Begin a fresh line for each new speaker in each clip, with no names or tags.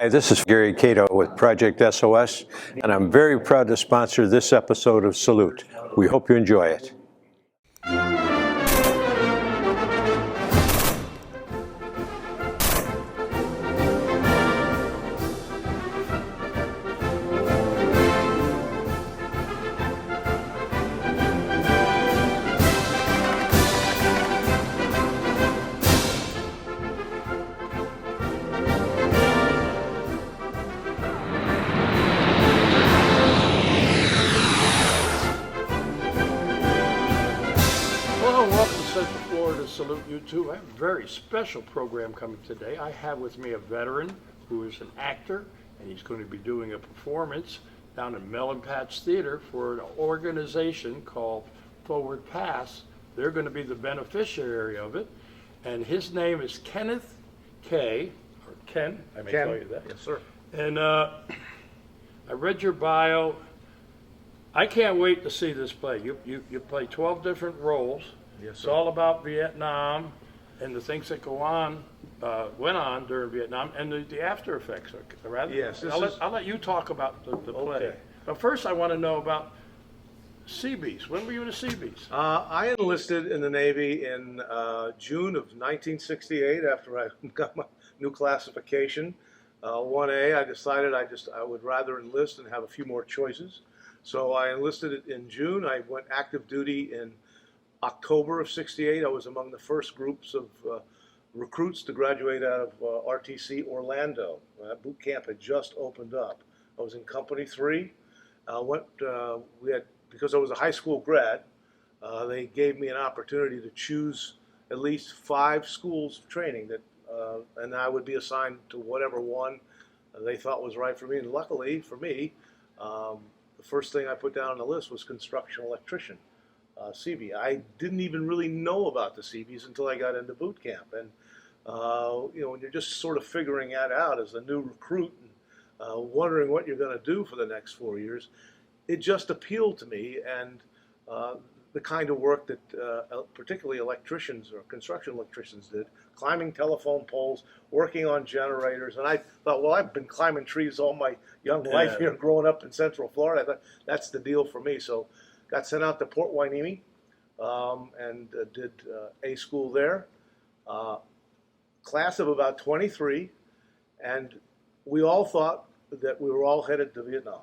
Hi, this is Gary Cato with Project SOS, and I'm very proud to sponsor this episode of Salute. We hope you enjoy it.
Salute you too. I have a very special program coming today. I have with me a veteran who is an actor, and he's going to be doing a performance down in Melon Patch Theatre for an organization called Forward Pass. They're going to be the beneficiary of it, and his name is Kenneth Kay, or Ken, I may call you that.
Yes, sir.
And I read your bio. I can't wait to see this play. You play 12 different roles.
Yes,
It's
sir.
all about Vietnam and the things that went on during Vietnam, and the after effects. Rather,
Yes,
I'll let you talk about the play.
Okay.
But first, I want to know about Seabees. When were you in the Seabees?
I enlisted in the Navy in June of 1968 after I got my new classification, 1A. I decided I would rather enlist and have a few more choices. So I enlisted in June. I went active duty in October of 68. I was among the first groups of recruits to graduate out of RTC Orlando. Boot camp had just opened up. I was in Company 3. Because I was a high school grad, they gave me an opportunity to choose at least 5 schools of training and I would be assigned to whatever one they thought was right for me. And luckily for me, the first thing I put down on the list was construction electrician. CB. I didn't even really know about the CBs until I got into boot camp. And, when you're just sort of figuring that out as a new recruit and wondering what you're going to do for the next 4 years, it just appealed to me. And the kind of work that particularly electricians or construction electricians did, climbing telephone poles, working on generators. And I thought, well, I've been climbing trees all my young life here growing up in Central Florida. I thought that's the deal for me. So got sent out to Port Hueneme and did A school there. Class of about 23, and we all thought that we were all headed to Vietnam.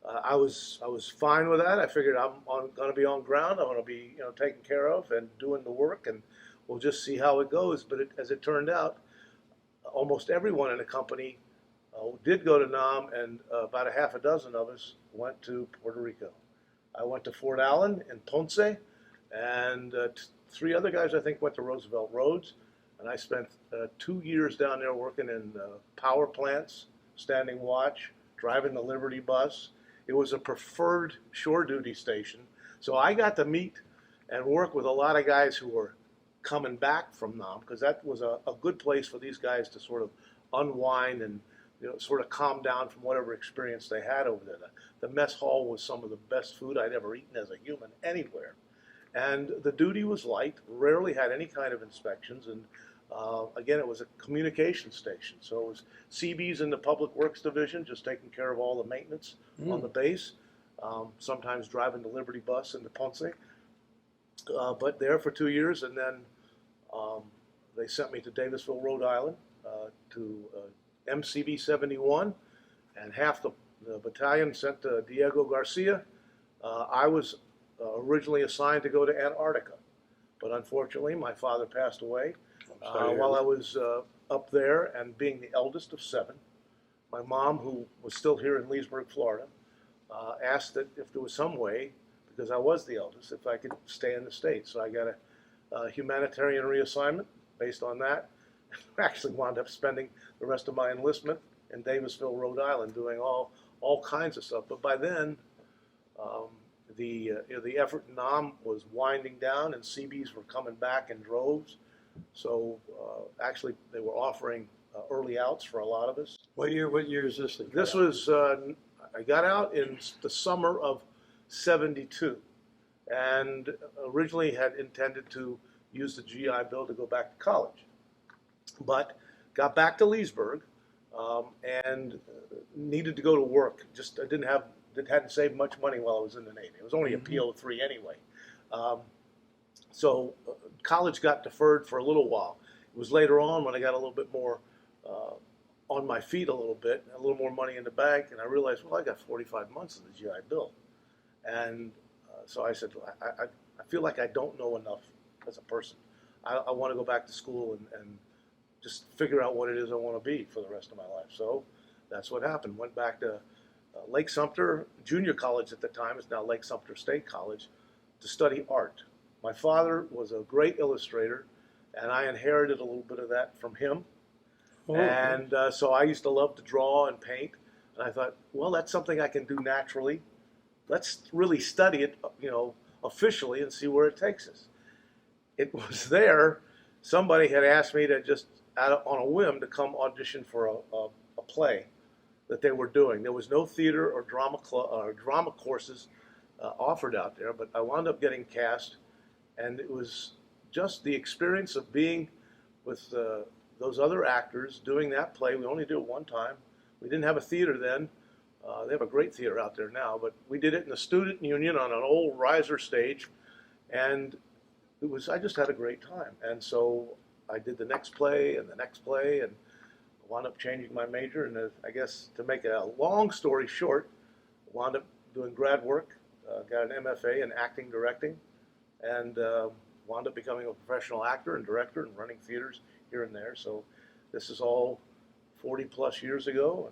I was fine with that. I figured I'm going to be on ground. I'm going to be taken care of and doing the work, and we'll just see how it goes. But as it turned out, almost everyone in the company did go to Nam, and about a half a dozen of us went to Puerto Rico. I went to Fort Allen in Ponce, and 3 other guys I think went to Roosevelt Roads, and I spent 2 years down there working in power plants, standing watch, driving the Liberty bus. It was a preferred shore duty station, so I got to meet and work with a lot of guys who were coming back from Nam, because that was a good place for these guys to sort of unwind and sort of calm down from whatever experience they had over there. The mess hall was some of the best food I'd ever eaten as a human anywhere. And the duty was light, rarely had any kind of inspections, and again, it was a communication station. So it was CBs in the Public Works Division, just taking care of all the maintenance on the base, sometimes driving the Liberty bus into Ponce. But there for 2 years, and then they sent me to Davisville, Rhode Island, to MCB 71, and half the battalion sent to Diego Garcia. I was originally assigned to go to Antarctica, but unfortunately my father passed away while I was up there, and being the eldest of 7. My mom, who was still here in Leesburg, Florida, asked that if there was some way, because I was the eldest, if I could stay in the States. So I got a humanitarian reassignment based on that. I actually wound up spending the rest of my enlistment in Davisville, Rhode Island, doing all kinds of stuff. But by then, the effort in Nam was winding down, and CBs were coming back in droves. So actually, they were offering early outs for a lot of us.
What year is this thing?
This was I got out in the summer of '72, and originally had intended to use the GI Bill to go back to college. But got back to Leesburg, and needed to go to work. Just I hadn't saved much money while I was in the Navy. It was only a PO3 anyway. So college got deferred for a little while. It was later on when I got a little bit more on my feet a little more money in the bank, and I realized, well, I got 45 months of the GI Bill. And so I said, I feel like I don't know enough as a person. I want to go back to school and just figure out what it is I want to be for the rest of my life. So that's what happened. Went back to Lake Sumter Junior College at the time. It's now Lake Sumter State College, to study art. My father was a great illustrator, and I inherited a little bit of that from him. Oh. And so I used to love to draw and paint. And I thought, well, that's something I can do naturally. Let's really study it, officially, and see where it takes us. It was there. Somebody had asked me to just, on a whim, to come audition for a play that they were doing. There was no theater or drama courses offered out there, but I wound up getting cast, and it was just the experience of being with those other actors doing that play. We only did it one time. We didn't have a theater then. They have a great theater out there now, but we did it in the student union on an old riser stage, and I just had a great time. And so I did the next play and the next play, and wound up changing my major. And I guess, to make a long story short, wound up doing grad work, got an MFA in acting directing, and wound up becoming a professional actor and director and running theaters here and there. So this is all 40 plus years ago,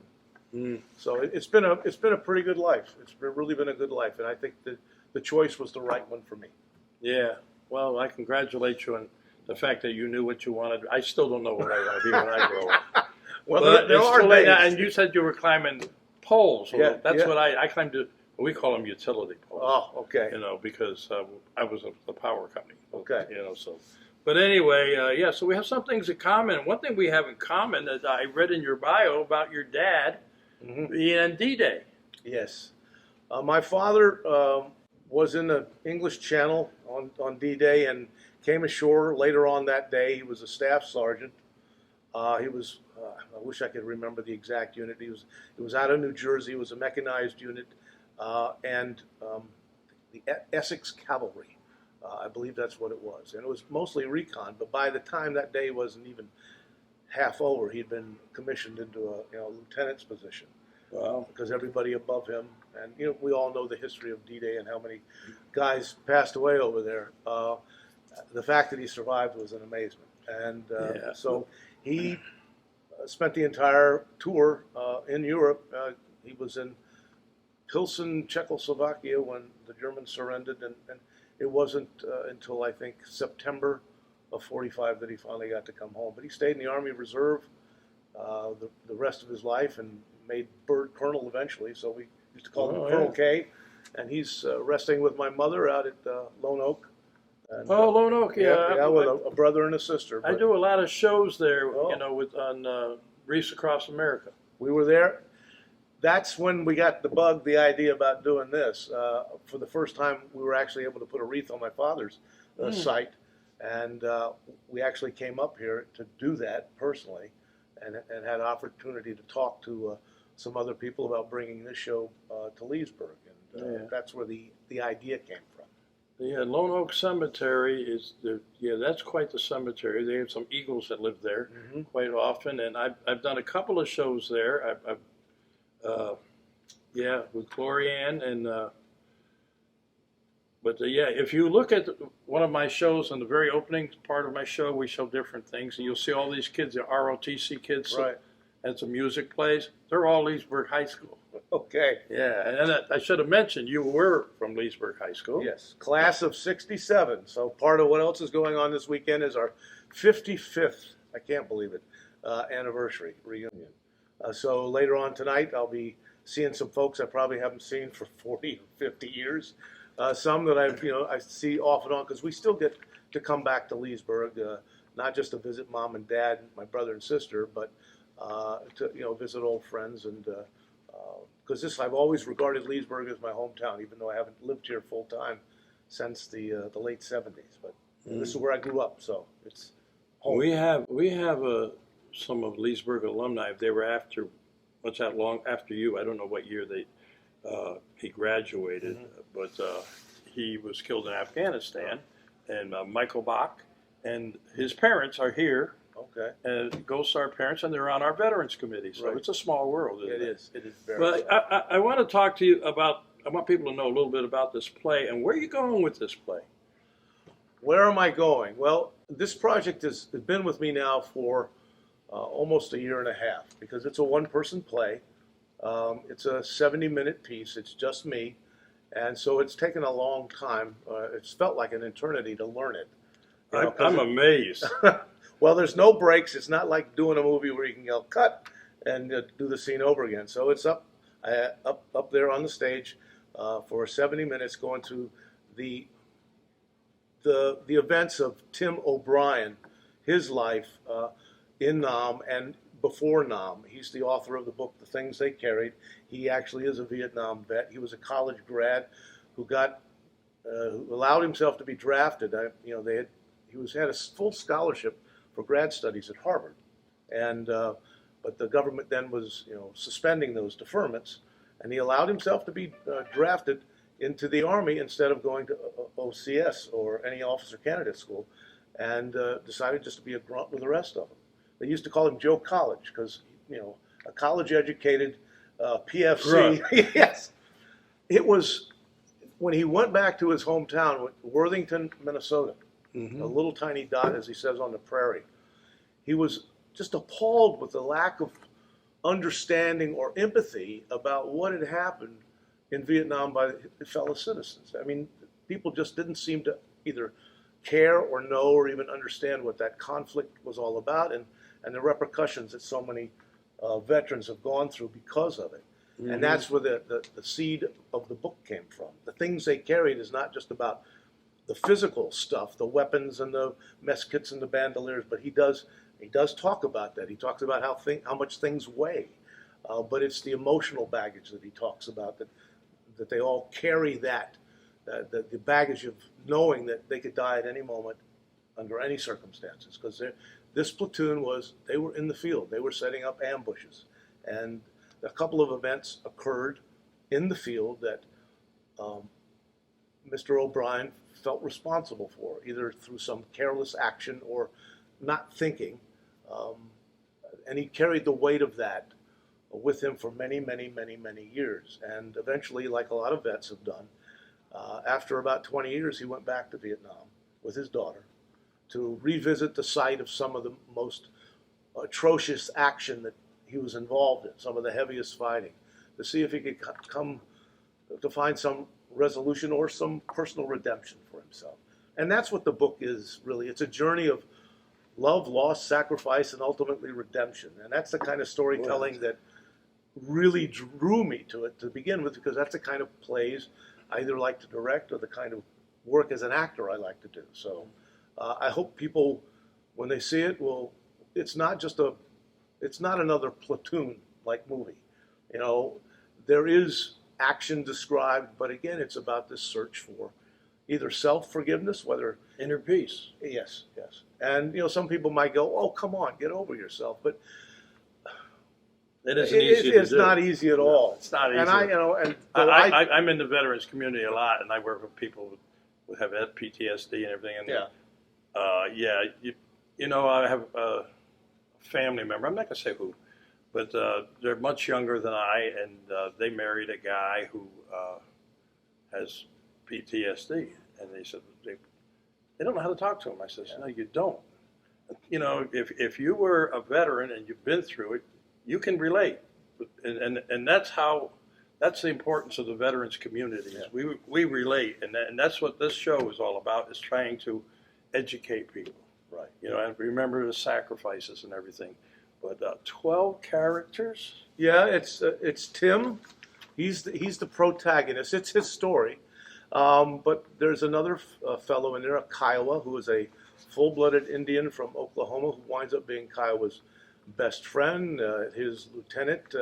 and so it's been a pretty good life. Really been a good life, and I think that the choice was the right one for me.
Yeah. Well, I congratulate you on the fact that you knew what you wanted. I still don't know what I want to be when I grow up.
Well,
but
there are
days.
days.
And you said you were climbing poles. Well,
Yeah,
that's
yeah.
what I climbed. We call them utility poles.
Oh, okay.
Because I was at the power company.
Okay.
So. But anyway, yeah. So we have some things in common. One thing we have in common is I read in your bio about your dad being on D-Day.
Yes. My father was in the English Channel on D-Day and came ashore later on that day. He was a staff sergeant. He was, I wish I could remember the exact unit. He was out of New Jersey. It was a mechanized unit, and the Essex Cavalry. I believe that's what it was. And it was mostly recon, but by the time that day wasn't even half over, he'd been commissioned into a lieutenant's position.
Wow.
Because everybody above him, and we all know the history of D-Day and how many guys passed away over there. The fact that he survived was an amazement. And so he spent the entire tour in Europe. He was in Pilsen, Czechoslovakia, when the Germans surrendered, and it wasn't until I think September of '45 that he finally got to come home. But he stayed in the Army Reserve the rest of his life and made bird colonel eventually. So we used to call him Colonel Kay, and he's resting with my mother out at Lone Oak. And,
Lone Oak, yeah.
Yeah, with a brother and a sister.
I do a lot of shows there, on Reefs Across America.
We were there. That's when we got the idea about doing this. For the first time, we were actually able to put a wreath on my father's site, and we actually came up here to do that personally, and had an opportunity to talk to some other people about bringing this show to Leesburg, and that's where the idea came from.
Yeah, Lone Oak Cemetery that's quite the cemetery. They have some eagles that live there quite often, and I've done a couple of shows there. With Glorianne, and if you look at one of my shows, in the very opening part of my show, we show different things, and you'll see all these kids, the ROTC kids,
right,
and some music plays. They're all Leesburg High School.
Okay.
Yeah, and I should have mentioned you were from Leesburg High School.
Yes, class of '67. So part of what else is going on this weekend is our 55th, I can't believe it, anniversary reunion. So later on tonight, I'll be seeing some folks I probably haven't seen for 40 or 50 years. Some that I see off and on, because we still get to come back to Leesburg, not just to visit mom and dad, and my brother and sister, but to visit old friends, and because I've always regarded Leesburg as my hometown, even though I haven't lived here full time since the late '70s. But this is where I grew up, so it's home.
We have some of Leesburg alumni, if they were after, what's that long after you? I don't know what year he graduated, but he was killed in Afghanistan, and Michael Bach and his parents are here.
Okay.
And Gold Star parents, and they're on our Veterans Committee. So it's a small world, isn't it?
It is. It is very.
But I want to talk to you about. I want people to know a little bit about this play and where are you going with this play.
Where am I going? Well, this project has been with me now for almost a year and a half because it's a one-person play. It's a 70-minute piece. It's just me, and so it's taken a long time. It's felt like an eternity to learn it. You know,
I'm amazed.
Well, there's no breaks. It's not like doing a movie where you can yell cut and do the scene over again. So it's up there on the stage for 70 minutes, going through the events of Tim O'Brien, his life in Nam and before Nam. He's the author of the book The Things They Carried. He actually is a Vietnam vet. He was a college grad who who allowed himself to be drafted. He had a full scholarship for grad studies at Harvard, and but the government then was suspending those deferments, and he allowed himself to be drafted into the Army instead of going to OCS or any officer candidate school, and decided just to be a grunt with the rest of them. They used to call him Joe College because a college-educated PFC. Yes, it was when he went back to his hometown, Worthington, Minnesota. A little tiny dot, as he says, on the prairie. He was just appalled with the lack of understanding or empathy about what had happened in Vietnam by fellow citizens. I mean, people just didn't seem to either care or know or even understand what that conflict was all about and the repercussions that so many veterans have gone through because of it. And that's where the seed of the book came from. The Things They Carried is not just about the physical stuff, the weapons and the mess kits and the bandoliers, but he does talk about that. He talks about how much things weigh, but it's the emotional baggage that he talks about, that they all carry the baggage of knowing that they could die at any moment under any circumstances, because this platoon they were in the field. They were setting up ambushes, and a couple of events occurred in the field that Mr. O'Brien felt responsible for, either through some careless action or not thinking. And he carried the weight of that with him for many, many, many, many years. And eventually, like a lot of vets have done, after about 20 years, he went back to Vietnam with his daughter to revisit the site of some of the most atrocious action that he was involved in, some of the heaviest fighting, to see if he could come to find some resolution or some personal redemption for himself. And that's what the book is, really. It's a journey of love, loss, sacrifice, and ultimately redemption. And that's the kind of storytelling that really drew me to it to begin with, because that's the kind of plays I either like to direct or the kind of work as an actor I like to do. So I hope people, when they see it, it's not another Platoon-like movie. There is action described, but again, it's about this search for either self-forgiveness, whether
inner peace.
Yes. And some people might go, "Oh, come on, get over yourself," but
it isn't easy to do.
It's not easy at all.
It's not easy.
And
I'm in the veterans community a lot, and I work with people who have PTSD and everything. And I have a family member. I'm not going to say who, but they're much younger than I, and they married a guy who has PTSD, and they said they don't know how to talk to him. I said, no, you don't. If you were a veteran and you've been through it, you can relate, and that's the importance of the veterans community. Yeah. We relate, and that's what this show is all about, is trying to educate people.
Right.
And remember the sacrifices and everything. But 12 characters.
Yeah, it's Tim. He's the protagonist. It's his story. But there's another fellow in there, a Kiowa, who is a full-blooded Indian from Oklahoma, who winds up being Kiowa's best friend. His lieutenant,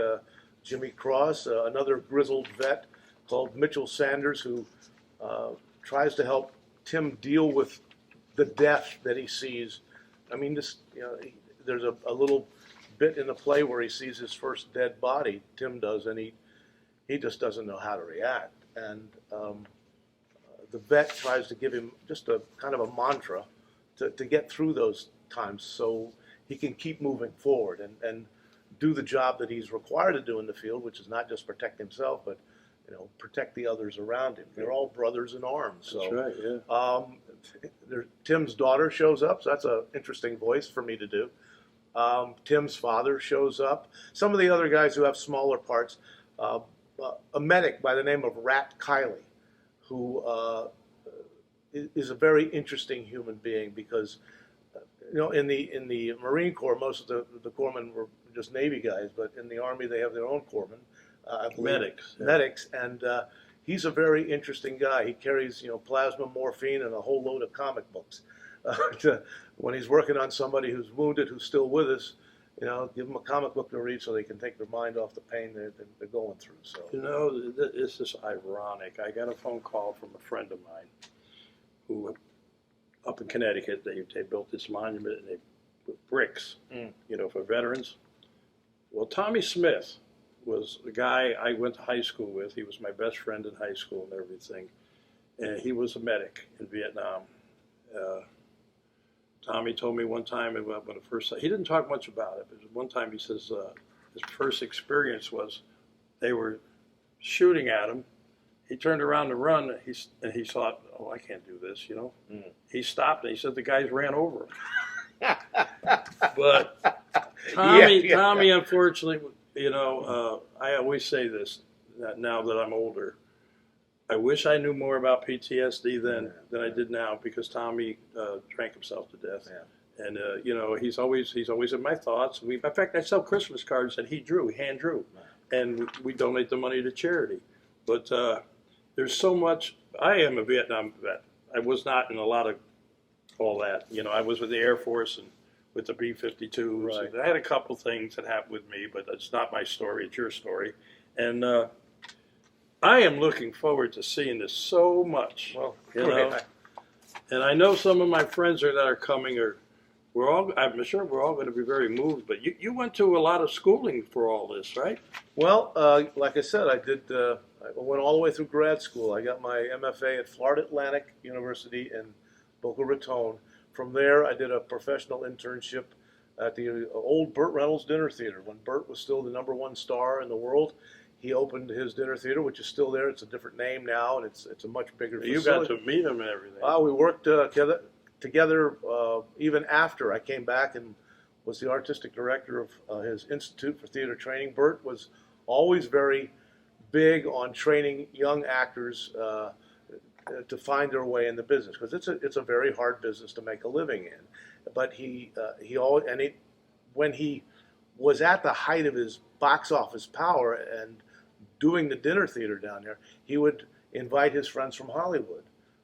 Jimmy Cross, another grizzled vet called Mitchell Sanders, who tries to help Tim deal with the death that he sees. I mean, there's a little bit in the play where he sees his first dead body, Tim does, and he just doesn't know how to react. And the vet tries to give him just a kind of a mantra to get through those times so he can keep moving forward and do the job that he's required to do in the field, which is not just protect himself, but protect the others around him. They're all brothers in arms. So,
That's right, yeah.
Tim's daughter shows up, so that's an interesting voice for me to do. Tim's father shows up. Some of the other guys who have smaller parts. A medic by the name of Rat Kiley, who is a very interesting human being because, in the Marine Corps, most of the corpsmen were just Navy guys, but in the Army they have their own corpsmen.
Medics. Yeah.
Medics, and he's a very interesting guy. He carries, plasma, morphine, and a whole load of comic books. When he's working on somebody who's wounded, who's still with us, give them a comic book to read so they can take their mind off the pain they're going through. So
This is ironic. I got a phone call from a friend of mine who, up in Connecticut, they built this monument and they put bricks, for veterans. Well, Tommy Smith was the guy I went to high school with. He was my best friend in high school and everything. And he was a medic in Vietnam. Tommy told me one time when the first, he didn't talk much about it, but one time he says his first experience was they were shooting at him. He turned around to run, and he thought, "Oh, I can't do this," He stopped, and he said the guys ran over him. But Tommy, unfortunately, I always say this now that I'm older. I wish I knew more about PTSD then than I did now because Tommy drank himself to death. Yeah. And he's always in my thoughts. In fact, I sell Christmas cards that he hand drew, and we donate the money to charity. But there's so much. I am a Vietnam vet. I was not in a lot of all that. I was with the Air Force and with the B-52s.
Right.
And I had a couple things that happened with me, but it's not my story. It's your story. And I am looking forward to seeing this so much.
Well,
and I know some of my friends that are coming I'm sure we're all going to be very moved. But you went to a lot of schooling for all this, right?
Well, like I said, I did. I went all the way through grad school. I got my MFA at Florida Atlantic University in Boca Raton. From there, I did a professional internship at the old Burt Reynolds Dinner Theater when Burt was still the #1 star in the world. He opened his dinner theater, which is still there. It's a different name now, and it's a much bigger facility.
You got to meet him and everything.
We worked together even after I came back and was the artistic director of his Institute for Theater Training. Burt was always very big on training young actors to find their way in the business because it's a very hard business to make a living in. But when he was at the height of his box office power and doing the dinner theater down there, he would invite his friends from Hollywood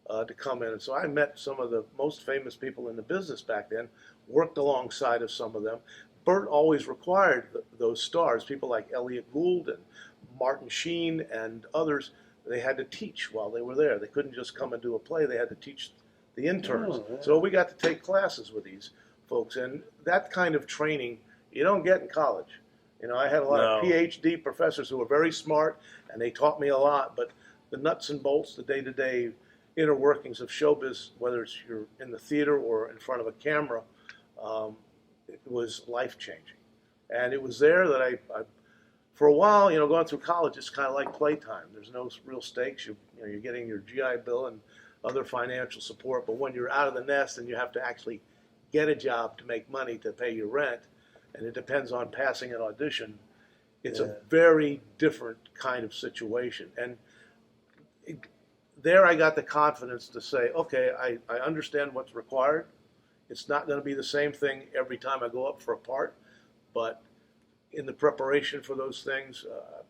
to come in. And so I met some of the most famous people in the business back then, worked alongside of some of them. Burt always required those stars, people like Elliot Gould and Martin Sheen and others. They had to teach while they were there. They couldn't just come and do a play. They had to teach the interns.
Oh, yeah.
So we got to take classes with these folks. And that kind of training you don't get in college. I had a lot of PhD professors who were very smart, and they taught me a lot. But the nuts and bolts, the day-to-day inner workings of showbiz, whether it's you're in the theater or in front of a camera, it was life-changing. And it was there that I for a while, going through college, it's kind of like playtime. There's no real stakes. You're getting your GI Bill and other financial support. But when you're out of the nest and you have to actually get a job to make money to pay your rent, and it depends on passing an audition, it's a very different kind of situation. And there I got the confidence to say, okay, I understand what's required. It's not going to be the same thing every time I go up for a part, but in the preparation for those things,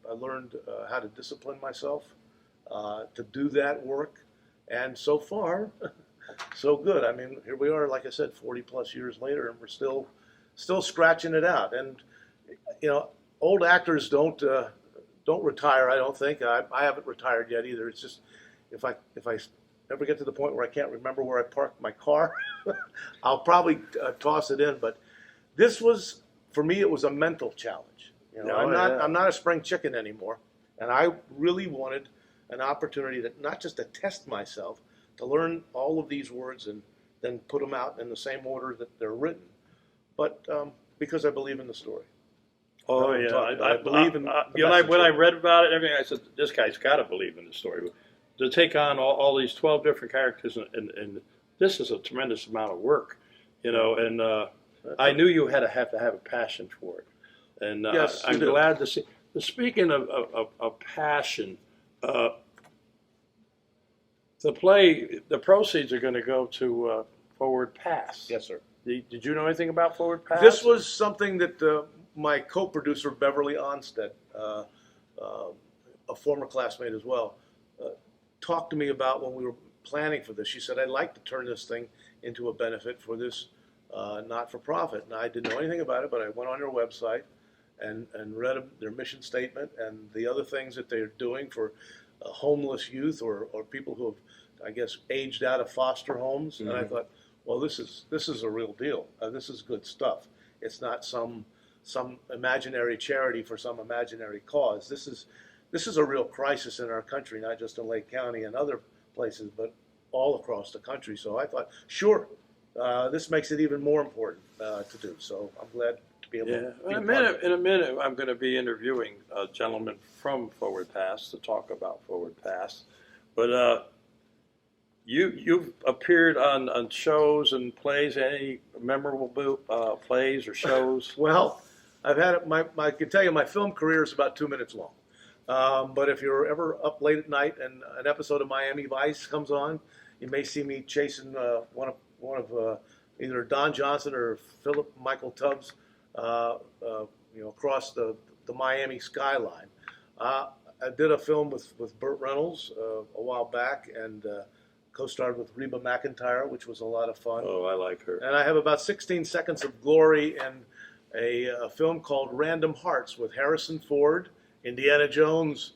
I learned how to discipline myself to do that work. And so far, so good. I mean, here we are, like I said, 40 plus years later, and we're still scratching it out. And old actors don't retire. I don't think I haven't retired yet either. It's just if I ever get to the point where I can't remember where I parked my car, I'll probably toss it in. But this was for me, it was a mental challenge. You know, I'm not a spring chicken anymore, and I really wanted an opportunity to not just to test myself, to learn all of these words and then put them out in the same order that they're written, but because I believe in the story.
Oh I believe in. When I read about it, and everything, I said this guy's got to believe in the story. To take on all these 12 different characters, and this is a tremendous amount of work, you know. And I knew you had to have a passion for it, and
yes,
I'm glad to see. Speaking of passion, the proceeds are going to go to Forward Pass.
Yes, sir.
Did you know anything about Forward Pass?
This was something that my co-producer Beverly Onstead, a former classmate as well, talked to me about when we were planning for this. She said, I'd like to turn this thing into a benefit for this not-for-profit. And I didn't know anything about it, but I went on their website and read their mission statement and the other things that they're doing for homeless youth or people who have, I guess, aged out of foster homes. Mm-hmm. And I thought, well, this is a real deal. This is good stuff. It's not some imaginary charity for some imaginary cause. This is a real crisis in our country, not just in Lake County and other places, but all across the country. So I thought, sure, this makes it even more important to do. So I'm glad to be able to be
in a minute, I'm going to be interviewing a gentleman from Forward Pass to talk about Forward Pass. But you've appeared on shows and plays. Any memorable plays or shows?
Well, I've had I can tell you my film career is about 2 minutes long. But if you're ever up late at night and an episode of Miami Vice comes on, you may see me chasing one of either Don Johnson or Philip Michael Tubbs, across the Miami skyline. I did a film with Burt Reynolds a while back and co-starred with Reba McEntire, which was a lot of fun.
Oh, I like her.
And I have about 16 seconds of glory in a film called Random Hearts with Harrison Ford, Indiana Jones.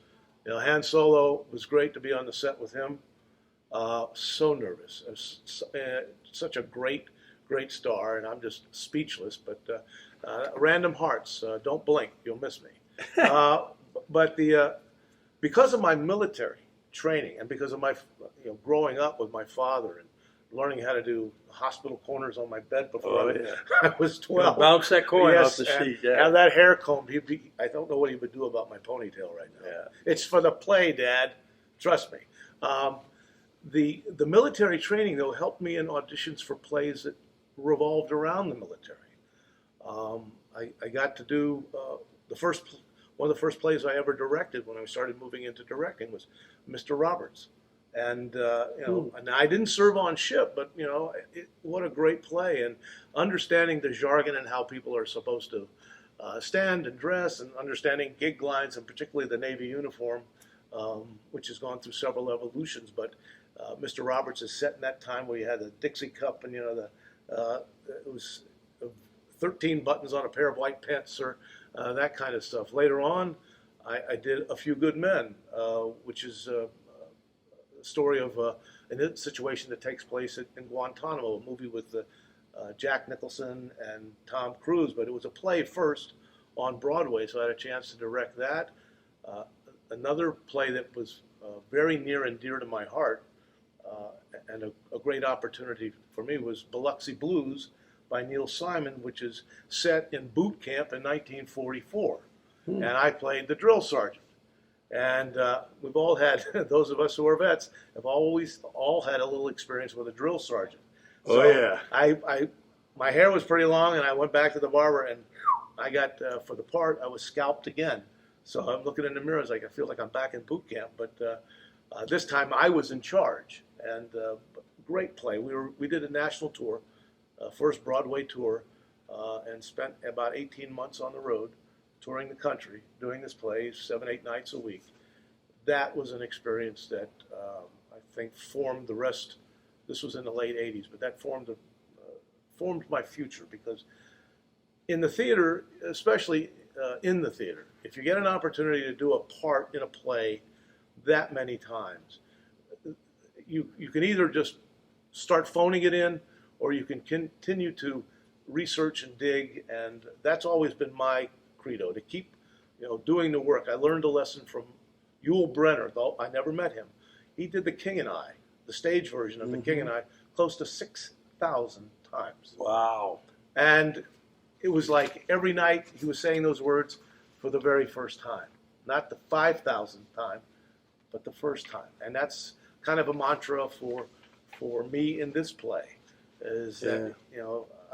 You know, Han Solo, was great to be on the set with him. So nervous. Such a great star, and I'm just speechless. But Random Hearts, don't blink, you'll miss me. But because of my military training and because of my growing up with my father and learning how to do hospital corners on my bed before I was 12.
Bounce that coin off the sheet. Yeah.
Have that hair combed. I don't know what he would do about my ponytail right now.
Yeah.
It's for the play, Dad. Trust me. The military training, though, helped me in auditions for plays that revolved around the military. I got to do one of the first plays I ever directed when I started moving into directing was Mr. Roberts. And and I didn't serve on ship, but what a great play, and understanding the jargon and how people are supposed to stand and dress, and understanding gig lines, and particularly the Navy uniform, which has gone through several evolutions. But Mr. Roberts is set in that time where you had the Dixie cup, and it was 13 buttons on a pair of white pants, or that kind of stuff. Later on, I did A Few Good Men, which is a story of a situation that takes place in Guantanamo, a movie with Jack Nicholson and Tom Cruise, but it was a play first on Broadway, so I had a chance to direct that. Another play that was very near and dear to my heart and a great opportunity for me was Biloxi Blues by Neil Simon, which is set in boot camp in 1944, and I played the drill sergeant. And we've all had, those of us who are vets, have always all had a little experience with a drill sergeant. So my hair was pretty long, and I went back to the barber, and I got, for the part, I was scalped again. So I'm looking in the mirror, I feel like I'm back in boot camp. But this time I was in charge, and great play. We did a national tour, first Broadway tour, and spent about 18 months on the road, touring the country, doing this play 7-8 nights a week. That was an experience that I think formed the rest. This was in the late 80s, but that formed my future, because in the theater, especially in the theater, if you get an opportunity to do a part in a play that many times, you can either just start phoning it in, or you can continue to research and dig, and that's always been my credo, to keep, doing the work. I learned a lesson from Yul Brynner, though I never met him. He did The King and I, the stage version of The King and I, close to 6,000 times.
Wow.
And it was like every night he was saying those words for the very first time. Not the 5,000th time, but the first time. And that's kind of a mantra for me in this play, is that,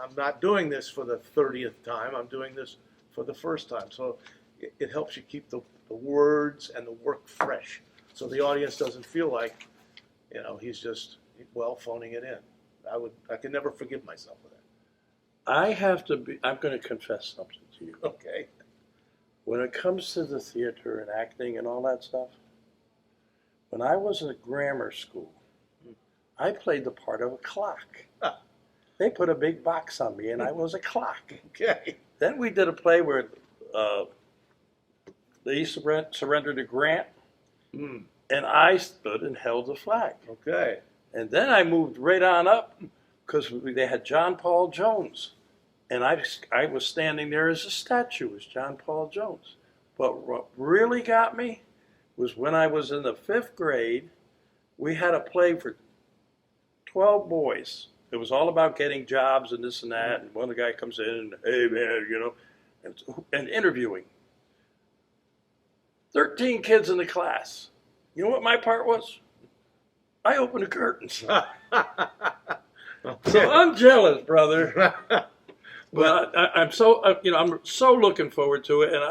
I'm not doing this for the 30th time, I'm doing this for the first time. So it helps you keep the words and the work fresh, so the audience doesn't feel like, he's just, phoning it in. I can never forgive myself for that.
I'm going to confess something to you.
Okay.
When it comes to the theater and acting and all that stuff, when I was in grammar school, I played the part of a clock.
Ah.
They put a big box on me, and I was a clock.
Okay.
Then we did a play where they surrendered to Grant, and I stood and held the flag.
Okay.
And then I moved right on up because they had John Paul Jones, and I was standing there as a statue as John Paul Jones. But what really got me was when I was in the 5th grade, we had a play for 12 boys. It was all about getting jobs and this and that. And one of the guy comes in and, hey man, and interviewing. 13 kids in the class. You know what my part was? I opened the curtains. So I'm jealous, brother. But I'm so, I'm so looking forward to it, and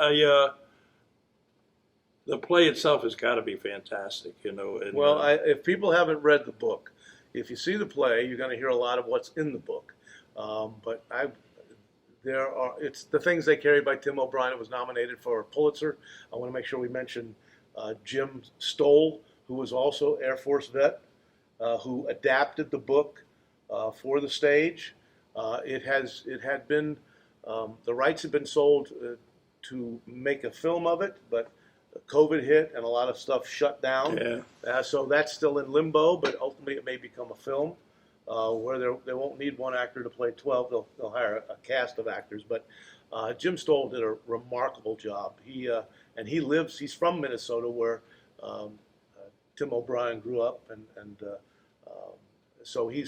the play itself has got to be fantastic, And,
Well, if people haven't read the book, if you see the play, you're going to hear a lot of what's in the book. But it's the things they carried by Tim O'Brien. It was nominated for a Pulitzer. I want to make sure we mention Jim Stoll, who was also Air Force vet, who adapted the book for the stage. The rights had been sold to make a film of it, but COVID hit and a lot of stuff shut down.
Yeah.
So that's still in limbo, but ultimately it may become a film where they won't need one actor to play 12. They'll hire a cast of actors. But Jim Stoll did a remarkable job. He's from Minnesota, where Tim O'Brien grew up, and so he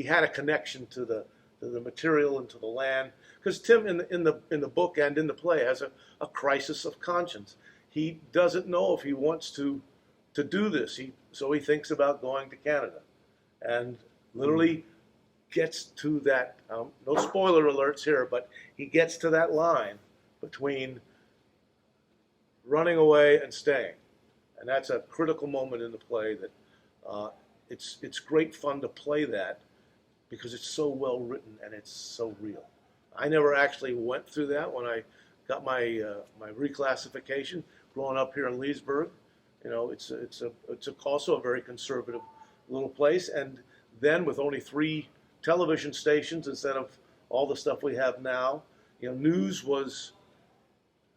had a connection to the material and to the land, because Tim in the book and in the play has a crisis of conscience. He doesn't know if he wants to do this. So he thinks about going to Canada, and literally gets to that. No spoiler alerts here, but he gets to that line between running away and staying, and that's a critical moment in the play. That it's great fun to play that, because it's so well written and it's so real. I never actually went through that when I got my reclassification. Growing up here in Leesburg, it's also a very conservative little place. And then with only 3 television stations instead of all the stuff we have now, news was.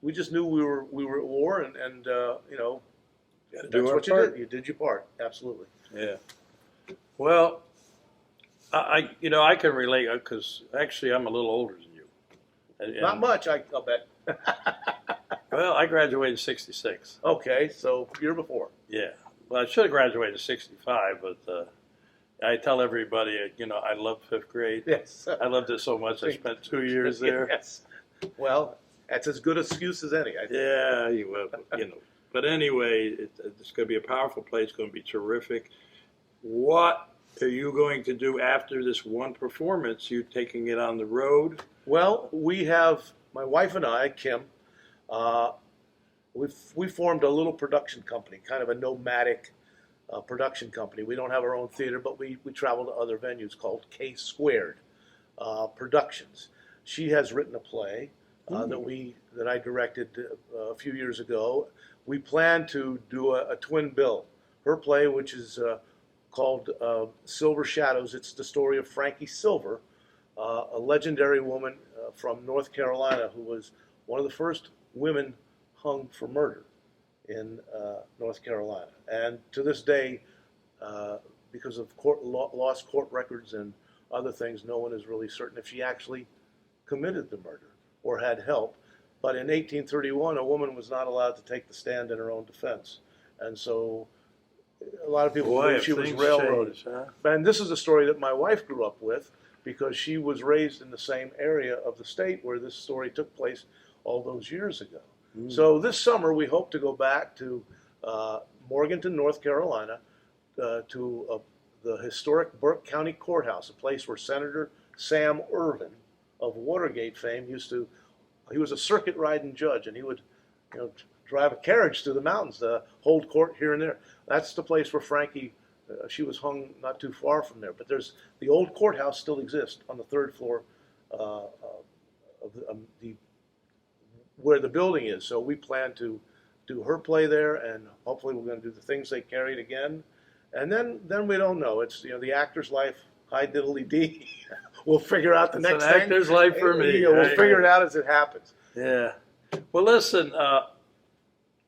We just knew we were at war, and that's what you did. You did your part, absolutely.
Yeah. Well, I can relate, because actually I'm a little older than you. And,
Not much, I'll bet.
Well, I graduated in '66.
Okay, so year before.
Yeah. Well, I should have graduated in '65, but I tell everybody, I love 5th grade.
Yes.
I loved it so much. I spent 2 years there.
Yes. Well, that's as good an excuse as any, I think.
Yeah, you will. But anyway, it's going to be a powerful play. It's going to be terrific. What are you going to do after this one performance? You taking it on the road?
Well, we have, my wife and I, Kim, we formed a little production company, kind of a nomadic production company. We don't have our own theater, but we travel to other venues, called K Squared Productions. She has written a play that I directed a few years ago. We plan to do a twin bill. Her play, which is called Silver Shadows. It's the story of Frankie Silver, a legendary woman from North Carolina who was one of the first women hung for murder in North Carolina. And to this day, because of lost court records and other things. No one is really certain if she actually committed the murder or had help. But in 1831, a woman was not allowed to take the stand in her own defense. And so a lot of people believe she was railroaded.
Changed, huh?
And this is a story that my wife grew up with because she was raised in the same area of the state where this story took place all those years ago. So this summer we hope to go back to Morganton, North Carolina, to the historic Burke County Courthouse, a place where Senator Sam Ervin of Watergate fame he was a circuit riding judge, and he would, drive a carriage through the mountains to hold court here and there. That's the place where Frankie, she was hung not too far from there. But the old courthouse still exists on the third floor of where the building is. So we plan to do her play there, and hopefully we're going to do the things they carried again. And then we don't know. It's the actor's life. Hi diddly dee. We'll figure out the next
an
thing.
actor's life for me.
We'll figure it out as it happens.
Yeah. Well, listen,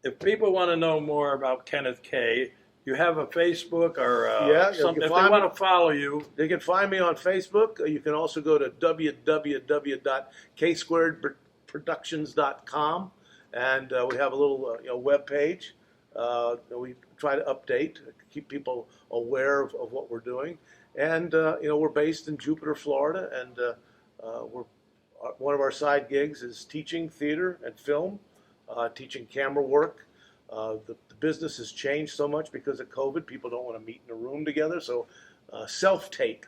if people want to know more about Kenneth Kay, you have a Facebook or something. If they want to follow you,
they can find me on Facebook. You can also go to www.ksquaredproductions.com, and we have a little web page. We try to update, keep people aware of what we're doing. And we're based in Jupiter, Florida, and one of our side gigs is teaching theater and film, teaching camera work. The business has changed so much because of COVID. People don't want to meet in a room together, so self-tape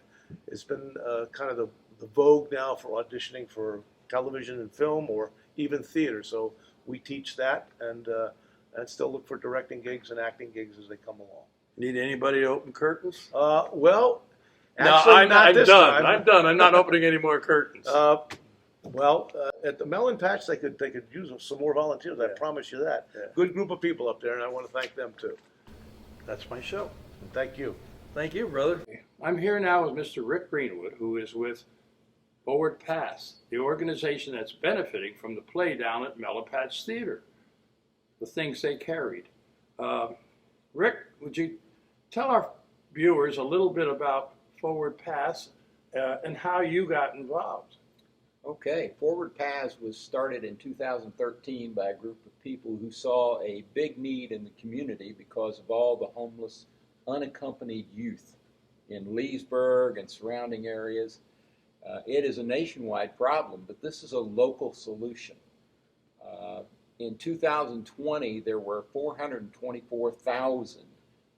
has been kind of the vogue now for auditioning for television and film or even theater. So we teach that and still look for directing gigs and acting gigs as they come along.
Need anybody to open curtains?
Well,
No,
actually,
I'm
not this
done.
time.
I'm done. I'm not opening any more curtains.
At the Melon Patch, they could use some more volunteers. I promise you that.
Yeah.
Good group of people up there, and I want to thank them too.
That's my show.
And thank you.
Thank you, brother. I'm here now with Mr. Rick Greenwood, who is with Forward Pass, the organization that's benefiting from the play down at Melon Patch Theatre, the things they carried. Rick, would you tell our viewers a little bit about Forward Pass and how you got involved?
Okay, Forward Paths was started in 2013 by a group of people who saw a big need in the community because of all the homeless, unaccompanied youth in Leesburg and surrounding areas. It is a nationwide problem, but this is a local solution. In 2020, there were 424,000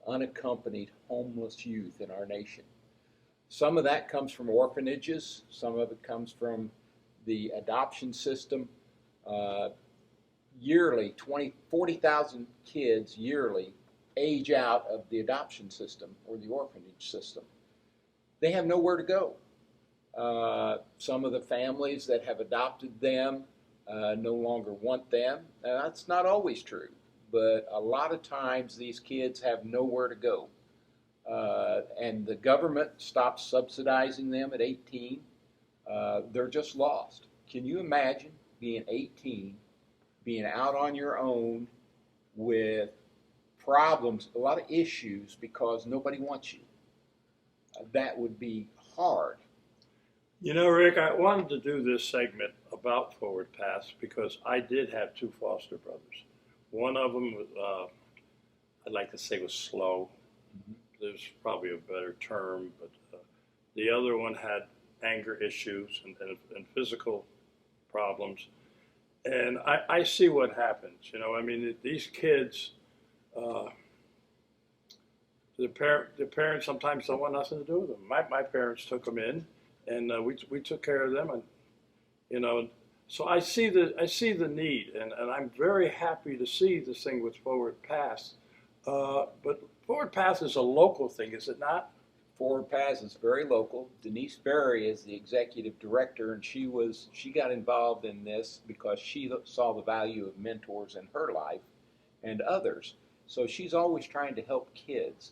unaccompanied homeless youth in our nation. Some of that comes from orphanages, some of it comes from the adoption system. Yearly, 40,000 kids yearly age out of the adoption system or the orphanage system. They have nowhere to go. Some of the families that have adopted them no longer want them. That's not always true, but a lot of times these kids have nowhere to go. And the government stops subsidizing them at 18. They're just lost. Can you imagine being 18, being out on your own with problems, a lot of issues because nobody wants you? That would be hard.
You know, Rick, I wanted to do this segment about Forward Pass because I did have two foster brothers. One of them was, I'd like to say was slow. There's probably a better term, but the other one had anger issues and physical problems. And I see what happens. I mean, these kids, the parents sometimes don't want nothing to do with them. My parents took them in, and we took care of them, and so I see the need, and I'm very happy to see this thing with Forward Pass. But Forward Pass is a local thing, is it not?
Forward Paths is very local. Denise Berry is the executive director, and she got involved in this because she saw the value of mentors in her life and others. So she's always trying to help kids.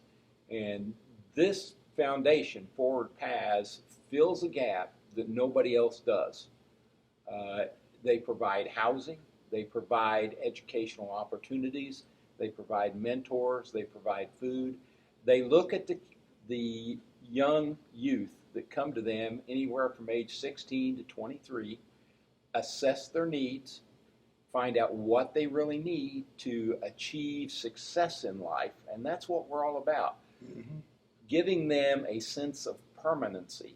And this foundation, Forward Paths, fills a gap that nobody else does. They provide housing, they provide educational opportunities, they provide mentors, they provide food. They look at the young youth that come to them anywhere from age 16 to 23, assess their needs, find out what they really need to achieve success in life, and that's what we're all about.
Mm-hmm.
Giving them a sense of permanency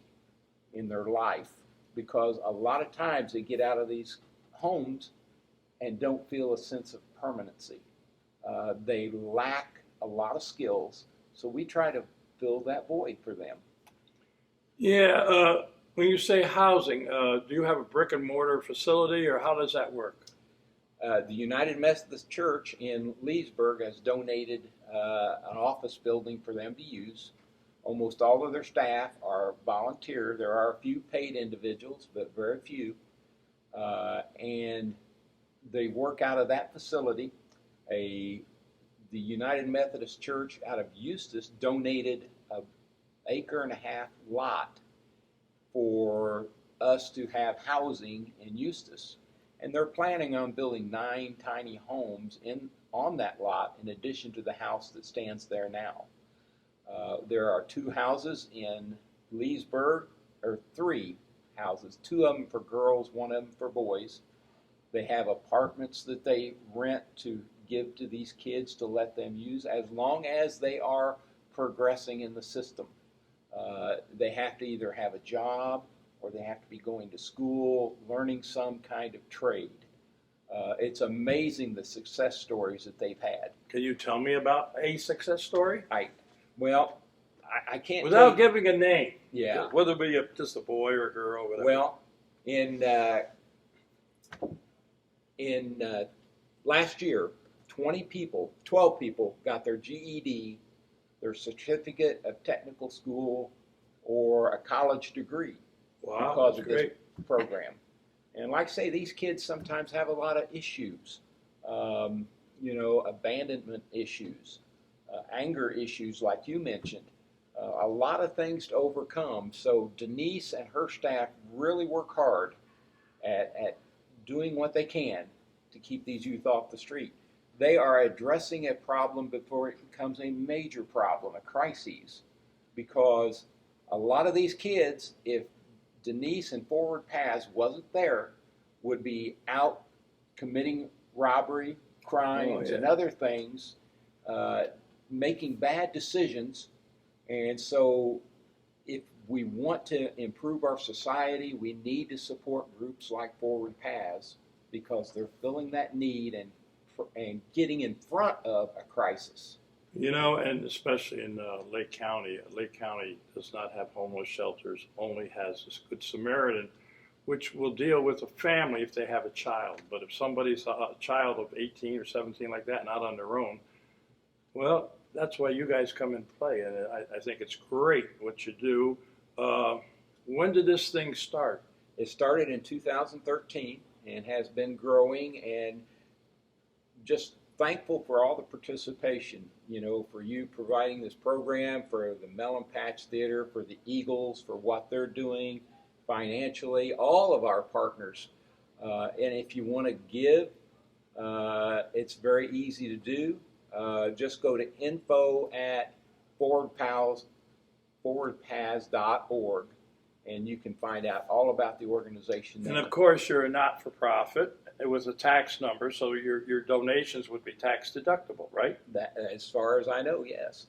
in their life, because a lot of times they get out of these homes and don't feel a sense of permanency. They lack a lot of skills, so we try to fill that void for them.
Yeah, when you say housing, do you have a brick and mortar facility, or how does that work?
The United Methodist Church in Leesburg has donated an office building for them to use. Almost all of their staff are volunteer. There are a few paid individuals, but very few. And they work out of that facility. The United Methodist Church out of Eustis donated an 1.5 acre lot for us to have housing in Eustis. And they're planning on building 9 tiny homes on that lot in addition to the house that stands there now. There are 2 houses in Leesburg, or 3 houses, 2 of them for girls, 1 of them for boys. They have apartments that they rent to give to these kids to let them use as long as they are progressing in the system. They have to either have a job or they have to be going to school, learning some kind of trade. It's amazing the success stories that they've had.
Can you tell me about a success story?
I can't
Without
tell you,
giving a name.
Yeah.
Whether it be just a boy or a girl, or whatever.
Well, in last year, 12 people got their GED, their certificate of technical school, or a college degree
Wow,
because
that's
of this
great.
program. And like I say, these kids sometimes have a lot of issues, abandonment issues, anger issues like you mentioned, a lot of things to overcome. So Denise and her staff really work hard at doing what they can to keep these youth off the street. They are addressing a problem before it becomes a major problem, a crisis, because a lot of these kids, if Denise and Forward Paths wasn't there, would be out committing robbery, crimes, and other things, making bad decisions. And so if we want to improve our society, we need to support groups like Forward Paths because they're filling that need and getting in front of a crisis.
And especially in Lake County. Lake County does not have homeless shelters, only has this Good Samaritan, which will deal with a family if they have a child. But if somebody's a child of 18 or 17 like that, not on their own, well, that's why you guys come and play. And I think it's great what you do. When did this thing start?
It started in 2013 and has been growing, and just thankful for all the participation, for you providing this program, for the Melon Patch Theatre, for the Eagles, for what they're doing financially, all of our partners. And if you want to give, it's very easy to do. Just go to info@forwardpaths.org, and you can find out all about the organization.
And of course, you're a not-for-profit. It was a tax number, so your donations would be tax deductible, right?
That, as far as I know, yes.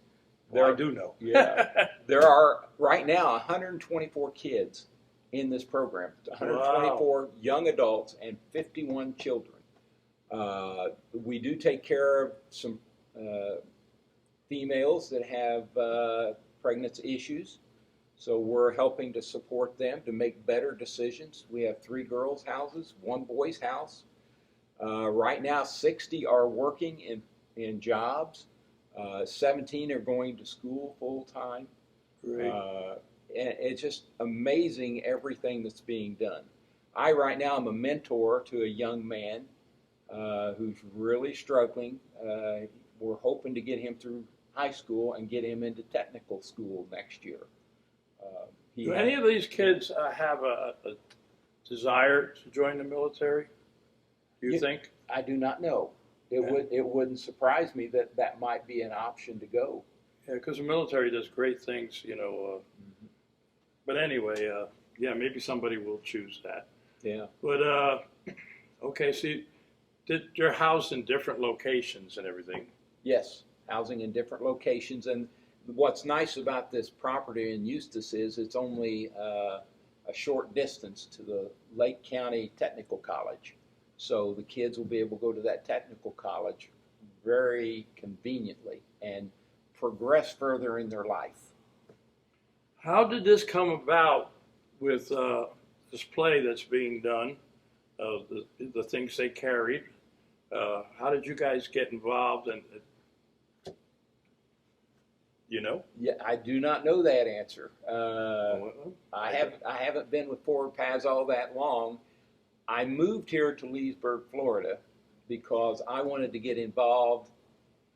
I do know.
Yeah. There are right now 124 kids in this program, 124 young adults and 51 children. We do take care of some females that have pregnancy issues, so we're helping to support them to make better decisions. We have 3 girls' houses, 1 boy's house. Right now, 60 are working in jobs. 17 are going to school full time.
Great.
And it's just amazing everything that's being done. I right now am a mentor to a young man who's really struggling. We're hoping to get him through high school and get him into technical school next year.
Do any of these kids have a desire to join the military? Do you think?
I do not know. It wouldn't surprise me that might be an option to go.
Yeah, because the military does great things, But anyway, yeah, maybe somebody will choose that.
Yeah.
But okay, so you're housed in different locations and everything.
Yes, housing in different locations. And what's nice about this property in Eustis is it's only a short distance to the Lake County Technical College. So the kids will be able to go to that technical college very conveniently and progress further in their life.
How did this come about with this play that's being done, the things they carried? How did you guys get involved? And you know?
Yeah, I do not know that answer. I haven't been with Forward Paths all that long. I moved here to Leesburg, Florida, because I wanted to get involved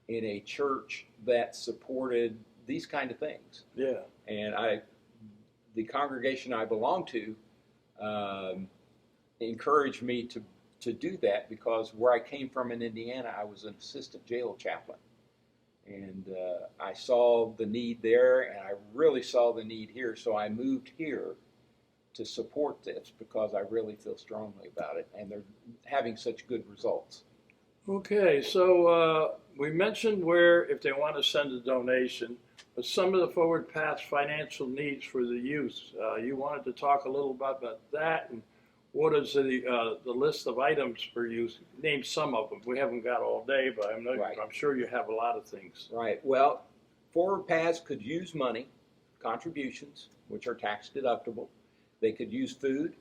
in a church that supported these kind of things.
Yeah.
And the congregation I belong to encouraged me to do that, because where I came from in Indiana, I was an assistant jail chaplain. And I saw the need there, and I really saw the need here, so I moved here to support this because I really feel strongly about it, and they're having such good results.
Okay, so we mentioned where, if they want to send a donation, but some of the Forward Path's financial needs for the youth. You wanted to talk a little about that, and what is the list of items for youth? Name some of them. We haven't got all day, but I'm sure you have a lot of things.
Right. Well, Forward Paths could use money, contributions, which are tax deductible. They could use food.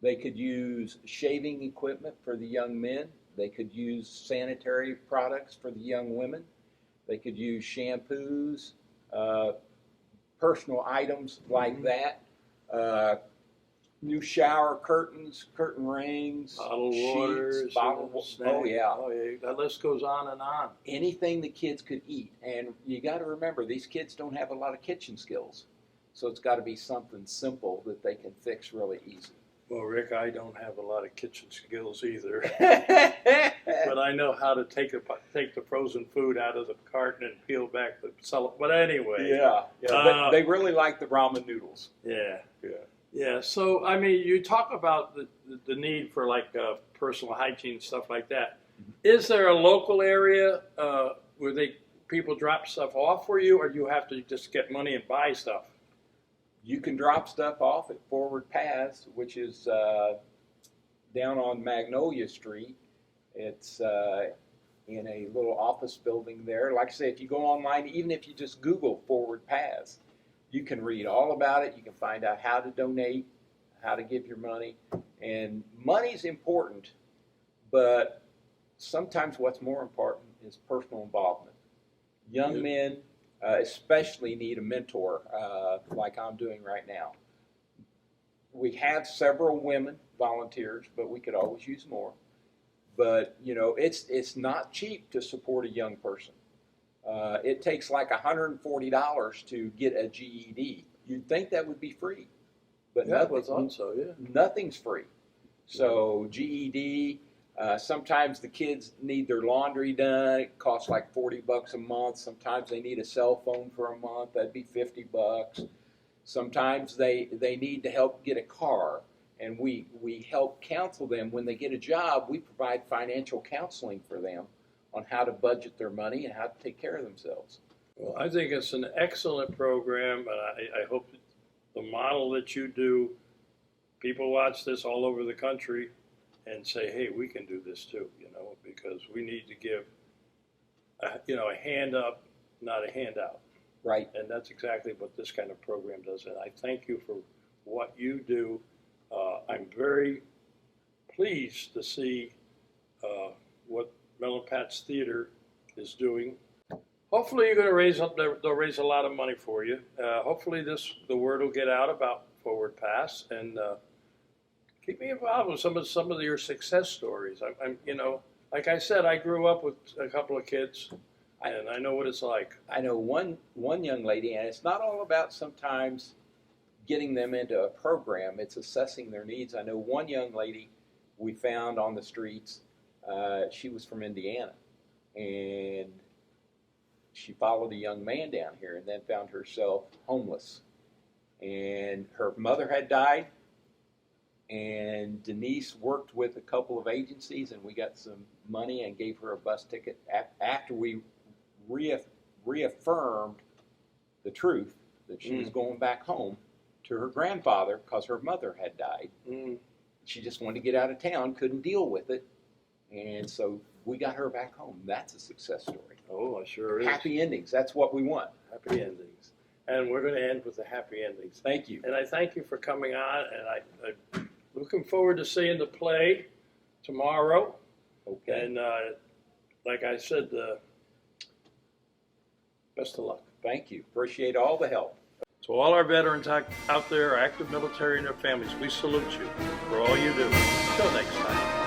They could use shaving equipment for the young men. They could use sanitary products for the young women. They could use shampoos, personal items like that. New shower curtains, curtain rings,
Bottled
sheets,
waters,
oh yeah.
Oh yeah, that list goes on and on.
Anything the kids could eat. And you got to remember, these kids don't have a lot of kitchen skills. So it's got to be something simple that they can fix really easy.
Well, Rick, I don't have a lot of kitchen skills either, but I know how to take the frozen food out of the carton and peel back the cellophane. But anyway,
yeah. They really like the ramen noodles.
Yeah. So I mean, you talk about the need for like personal hygiene and stuff like that. Is there a local area where people drop stuff off for you, or do you have to just get money and buy stuff?
You can drop stuff off at Forward Paths, which is down on Magnolia Street. It's in a little office building there. Like I say, if you go online, even if you just Google Forward Paths, you can read all about it. You can find out how to donate, how to give your money. And money's important, but sometimes what's more important is personal involvement. Young men especially need a mentor like I'm doing right now. We have several women volunteers, but we could always use more. But, you know, it's not cheap to support a young person. It takes like $140 to get a GED. You'd think that would be free, but nothing's free. So GED, sometimes the kids need their laundry done. It costs like $40 a month. Sometimes they need a cell phone for a month. That'd be $50. Sometimes they need to help get a car, and we help counsel them. When they get a job, we provide financial counseling for them on how to budget their money and how to take care of themselves.
Well, I think it's an excellent program, and I hope the model that you do, people watch this all over the country and say, hey, we can do this too, you know, because we need to give, a hand up, not a handout.
Right.
And that's exactly what this kind of program does. And I thank you for what you do. I'm very pleased to see what Melon Patch Theatre is doing. Hopefully you're going to they'll raise a lot of money for you. Hopefully the word will get out about Forward Paths, and keep me involved with some of your success stories. I'm like I said, I grew up with a couple of kids, and I know what it's like.
I know one young lady, and it's not all about sometimes getting them into a program. It's assessing their needs. I know one young lady we found on the streets. She was from Indiana, and she followed a young man down here and then found herself homeless. and her mother had died, and Denise worked with a couple of agencies, and we got some money and gave her a bus ticket after we reaffirmed the truth that she was going back home to her grandfather because her mother had died. She just wanted to get out of town, couldn't deal with it, and so we got her back home. That's a success story.
Oh, it sure is.
Happy endings, that's what we want.
Happy endings. And we're going to end with the happy endings.
Thank you.
And I thank you for coming on, and I'm looking forward to seeing the play tomorrow.
Okay.
And like I said, best of luck.
Thank you. Appreciate all the help.
To all our veterans out there, active military and their families, we salute you for all you do. Until next time.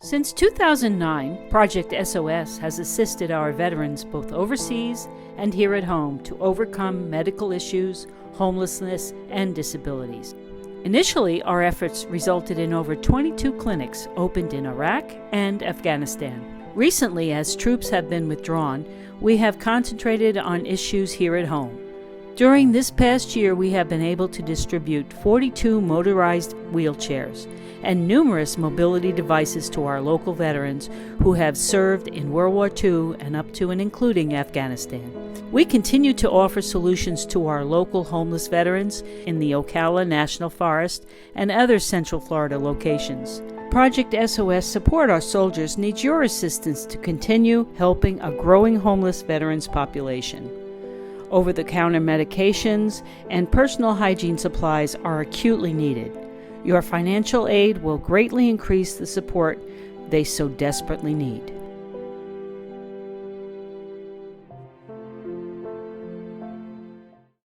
Since 2009, Project SOS has assisted our veterans both overseas and here at home to overcome medical issues, homelessness, and disabilities. Initially, our efforts resulted in over 22 clinics opened in Iraq and Afghanistan. Recently, as troops have been withdrawn, we have concentrated on issues here at home. During this past year, we have been able to distribute 42 motorized wheelchairs and numerous mobility devices to our local veterans who have served in World War II and up to and including Afghanistan. We continue to offer solutions to our local homeless veterans in the Ocala National Forest and other Central Florida locations. Project SOS Support Our Soldiers needs your assistance to continue helping a growing homeless veterans population. Over-the-counter medications and personal hygiene supplies are acutely needed. Your financial aid will greatly increase the support they so desperately need.